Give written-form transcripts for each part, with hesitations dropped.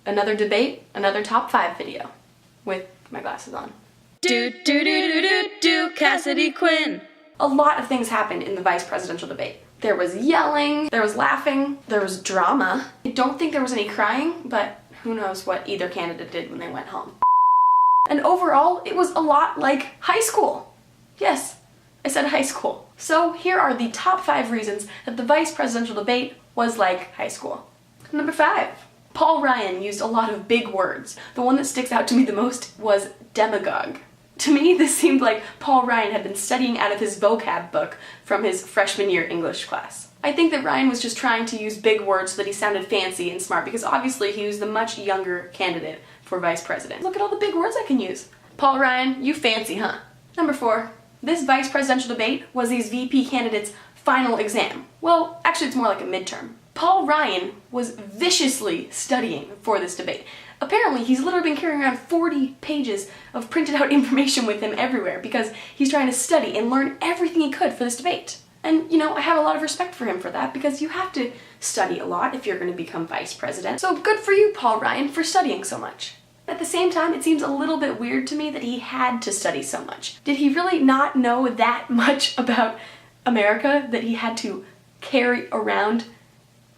another debate, another top 5 video with my glasses on. Cassidy Quinn. A lot of things happened in the vice presidential debate. There was yelling, there was laughing, there was drama. I don't think there was any crying, but who knows what either candidate did when they went home. And overall, it was a lot like high school. Yes, I said high school. So here are the top 5 reasons that the vice presidential debate was like high school. Number 5. Paul Ryan used a lot of big words. The one that sticks out to me the most was demagogue. To me, this seemed like Paul Ryan had been studying out of his vocab book from his freshman year English class. I think that Ryan was just trying to use big words so that he sounded fancy and smart, because obviously he was the much younger candidate for vice president. Look at all the big words I can use. Paul Ryan, you fancy, huh? Number 4. This vice presidential debate was these VP candidates' final exam. Well, actually it's more like a midterm. Paul Ryan was viciously studying for this debate. Apparently, he's literally been carrying around 40 pages of printed out information with him everywhere because he's trying to study and learn everything he could for this debate. And, you know, I have a lot of respect for him for that because you have to study a lot if you're going to become vice president. So good for you, Paul Ryan, for studying so much. At the same time, it seems a little bit weird to me that he had to study so much. Did he really not know that much about America that he had to carry around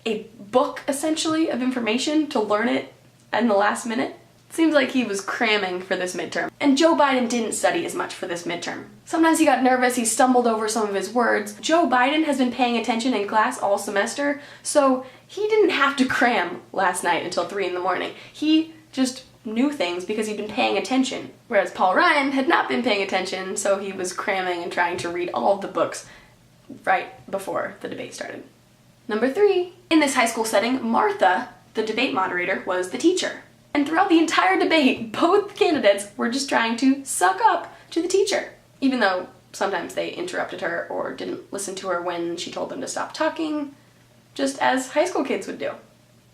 a book, essentially, of information to learn it in the last minute? Seems like he was cramming for this midterm. And Joe Biden didn't study as much for this midterm. Sometimes he got nervous, he stumbled over some of his words. Joe Biden has been paying attention in class all semester, so he didn't have to cram last night until 3 in the morning. He just knew things because he'd been paying attention. Whereas Paul Ryan had not been paying attention, so he was cramming and trying to read all of the books right before the debate started. Number 3. In this high school setting, Martha, the debate moderator, was the teacher. And throughout the entire debate, both candidates were just trying to suck up to the teacher. Even though sometimes they interrupted her or didn't listen to her when she told them to stop talking, just as high school kids would do.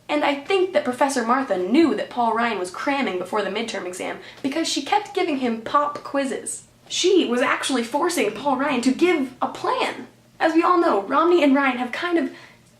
And I think that Professor Martha knew that Paul Ryan was cramming before the midterm exam because she kept giving him pop quizzes. She was actually forcing Paul Ryan to give a plan. As we all know, Romney and Ryan have kind of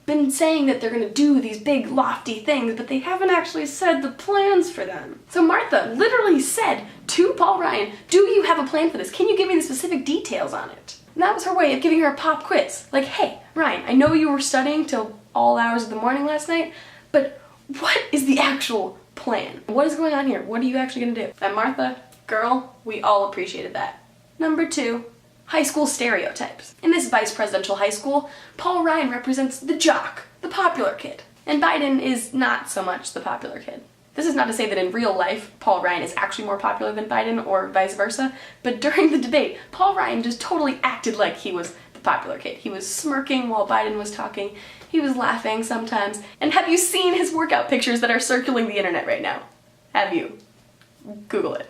been saying that they're going to do these big lofty things, but they haven't actually said the plans for them. So Martha literally said to Paul Ryan, do you have a plan for this? Can you give me the specific details on it? And that was her way of giving her a pop quiz. Like, hey, Ryan, I know you were studying till all hours of the morning last night, but what is the actual plan? What is going on here? What are you actually going to do? And Martha, girl, we all appreciated that. Number 2. High school stereotypes. In this vice presidential high school, Paul Ryan represents the jock, the popular kid. And Biden is not so much the popular kid. This is not to say that in real life, Paul Ryan is actually more popular than Biden or vice versa, but during the debate, Paul Ryan just totally acted like he was the popular kid. He was smirking while Biden was talking, he was laughing sometimes, and have you seen his workout pictures that are circling the internet right now? Have you? Google it.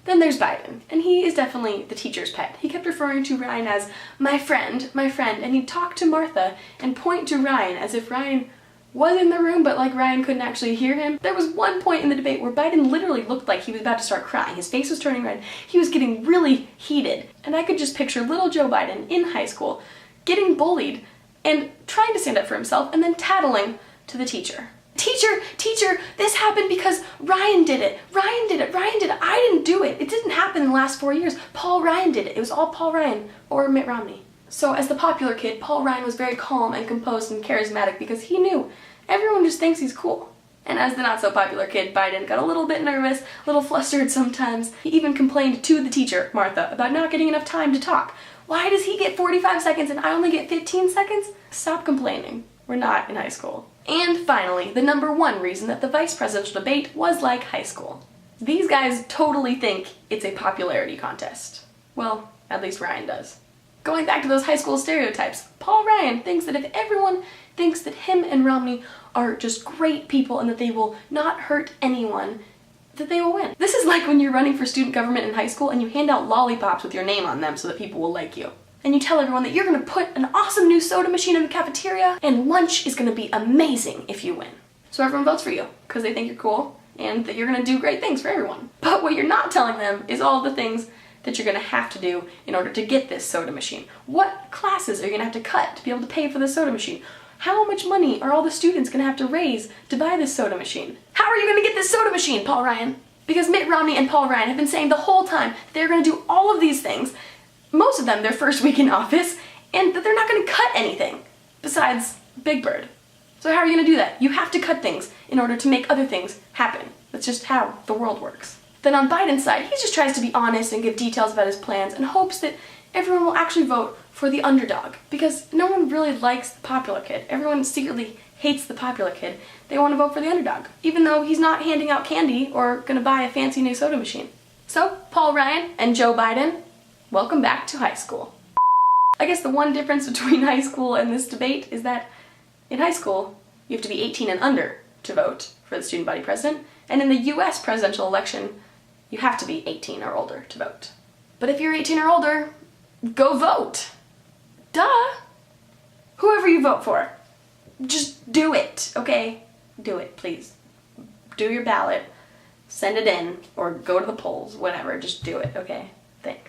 Then there's Biden, and he is definitely the teacher's pet. He kept referring to Ryan as my friend, and he'd talk to Martha and point to Ryan as if Ryan was in the room, but like Ryan couldn't actually hear him. There was one point in the debate where Biden literally looked like he was about to start crying. His face was turning red. He was getting really heated, and I could just picture little Joe Biden in high school getting bullied and trying to stand up for himself and then tattling to the teacher. Teacher, this happened because Ryan did it. Ryan did it. I didn't do it. It didn't happen in the last 4 years. Paul Ryan did it. It was all Paul Ryan or Mitt Romney. So as the popular kid, Paul Ryan was very calm and composed and charismatic because he knew everyone just thinks he's cool. And as the not so popular kid, Biden got a little bit nervous, a little flustered sometimes. He even complained to the teacher, Martha, about not getting enough time to talk. Why does he get 45 seconds and I only get 15 seconds? Stop complaining. We're not in high school. And finally, the number 1 reason that the vice presidential debate was like high school. These guys totally think it's a popularity contest. Well, at least Ryan does. Going back to those high school stereotypes, Paul Ryan thinks that if everyone thinks that him and Romney are just great people and that they will not hurt anyone, that they will win. This is like when you're running for student government in high school and you hand out lollipops with your name on them so that people will like you. And you tell everyone that you're going to put an awesome new soda machine in the cafeteria and lunch is going to be amazing if you win. So everyone votes for you because they think you're cool and that you're going to do great things for everyone. But what you're not telling them is all the things that you're going to have to do in order to get this soda machine. What classes are you going to have to cut to be able to pay for the soda machine? How much money are all the students going to have to raise to buy this soda machine? How are you going to get the soda machine, Paul Ryan. Because Mitt Romney and Paul Ryan have been saying the whole time they're going to do all of these things, most of them their first week in office, and that they're not going to cut anything besides Big Bird. So how are you going to do that? You have to cut things in order to make other things happen. That's just how the world works. Then on Biden's side, he just tries to be honest and give details about his plans and hopes that everyone will actually vote for the underdog. Because no one really likes the popular kid. Everyone secretly hates the popular kid. They want to vote for the underdog, even though he's not handing out candy or going to buy a fancy new soda machine. So, Paul Ryan and Joe Biden, welcome back to high school. I guess the one difference between high school and this debate is that in high school, you have to be 18 and under to vote for the student body president, and in the US presidential election, you have to be 18 or older to vote. But if you're 18 or older, go vote. Duh. Whoever you vote for, just do it, okay? Do it, please. Do your ballot, send it in, or go to the polls, whatever, just do it, okay? Thanks.